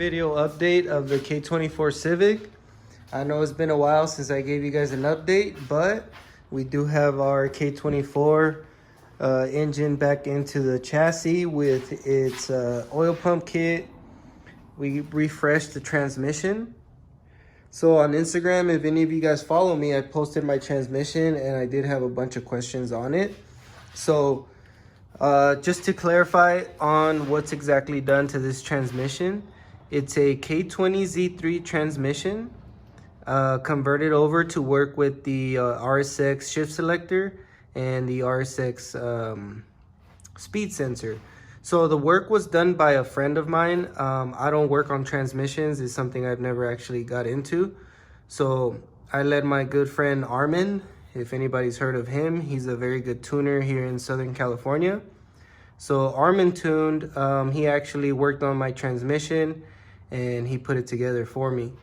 video update of the K24 Civic. I know it's been a while since I gave you guys an update, but we do have our K24 engine back into the chassis with its oil pump kit. We refreshed the transmission. So on Instagram, if any of you guys follow me, I posted my transmission and I did have a bunch of questions on it. So just to clarify on what's exactly done to this transmission, it's a K20Z3 transmission converted over to work with the RSX shift selector and the RSX speed sensor. So the work was done by a friend of mine. I don't work on transmissions. It's something I've never actually got into. So I let my good friend Armin, if anybody's heard of him, he's a very good tuner here in Southern California. So Armin tuned, he actually worked on my transmission and he put it together for me.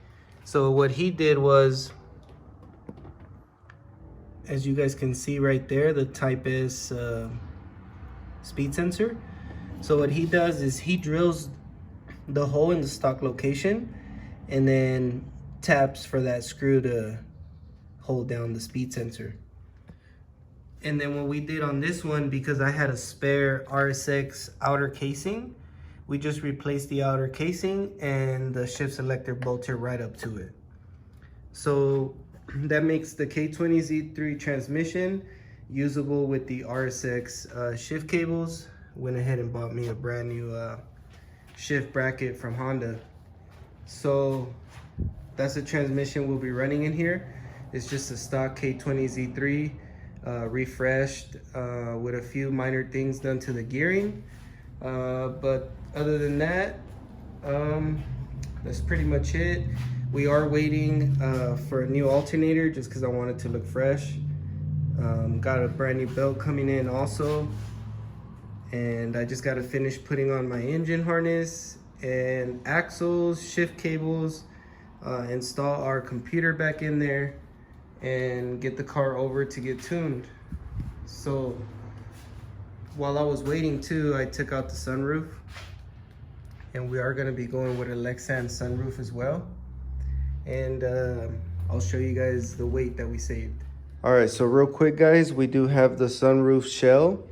So what he did was, as you guys can see right there, the Type S speed sensor. So what he does is he drills the hole in the stock location and then taps for that screw to hold down the speed sensor. And then what we did on this one, because I had a spare RSX outer casing, we just replaced the outer casing and the shift selector bolted right up to it. So that makes the K20Z3 transmission usable with the RSX shift cables. Went ahead and bought me a brand new shift bracket from Honda. So that's the transmission we'll be running in here. It's just a stock K20Z3 refreshed with a few minor things done to the gearing. But other than that, that's pretty much it. We are waiting for a new alternator just because I want it to look fresh. Got a brand new belt coming in also. And I just got to finish putting on my engine harness and axles, shift cables, install our computer back in there, and get the car over to get tuned. So while I was waiting too, I took out the sunroof, and we are going to be going with a Lexan sunroof as well. And I'll show you guys the weight that we saved. All right, so real quick guys, we do have the sunroof shell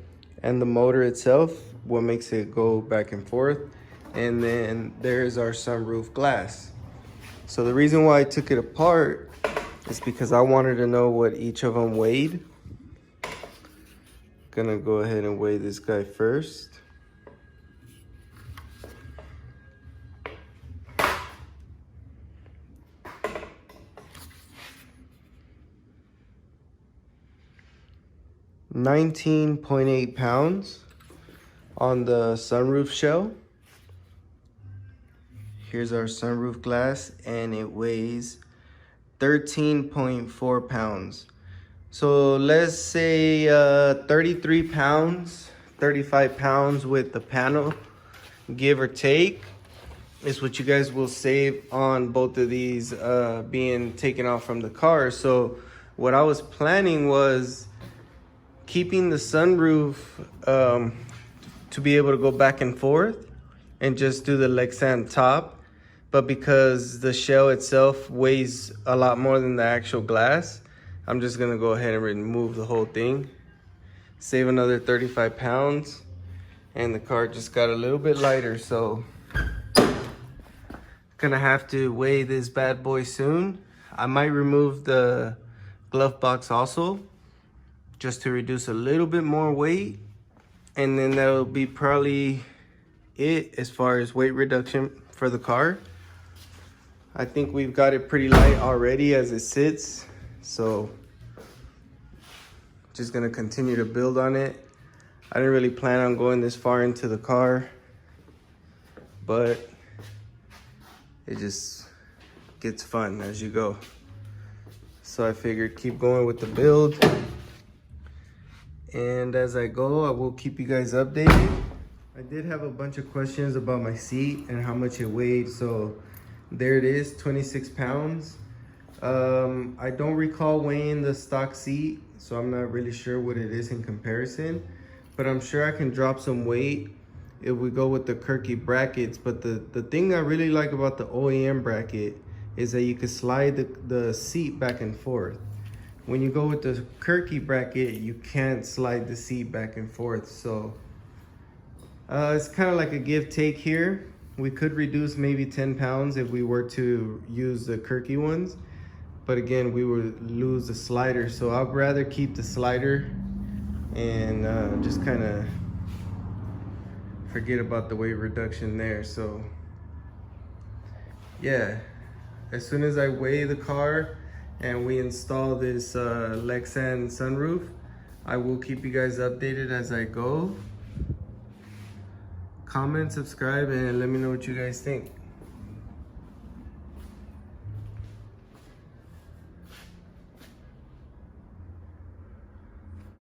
and the motor itself, what makes it go back and forth. And then there's our sunroof glass. So the reason why I took it apart is because I wanted to know what each of them weighed. Gonna go ahead and weigh this guy first. $19.8 pounds on the sunroof shell. Here's our sunroof glass, and it weighs 13.4 pounds. So let's say 33 pounds, 35 pounds with the panel, give or take, is what you guys will save on both of these being taken off from the car. So what I was planning was keeping the sunroof to be able to go back and forth and just do the Lexan top. But because the shell itself weighs a lot more than the actual glass, I'm just gonna go ahead and remove the whole thing, save another 35 pounds, and the car just got a little bit lighter. So gonna have to weigh this bad boy soon. I might remove the glove box also, just to reduce a little bit more weight, and then that'll be probably it as far as weight reduction for the car. I think we've got it pretty light already as it sits, so just gonna continue to build on it. I didn't really plan on going this far into the car, but it just gets fun as you go. So I figured keep going with the build. And as I go, I will keep you guys updated. I did have a bunch of questions about my seat and how much it weighed. So there it is, 26 pounds. I don't recall weighing the stock seat, so I'm not really sure what it is in comparison, but I'm sure I can drop some weight if we go with the Kirky brackets. But the thing I really like about the OEM bracket is that you can slide the seat back and forth. When you go with the Kirky bracket, you can't slide the seat back and forth. So it's kind of like a give take here. We could reduce maybe 10 pounds if we were to use the Kirky ones. But again, we would lose the slider. So I'd rather keep the slider and just kind of forget about the weight reduction there. So yeah, as soon as I weigh the car and we install this Lexan sunroof, I will keep you guys updated as I go. Comment, subscribe, and let me know what you guys think.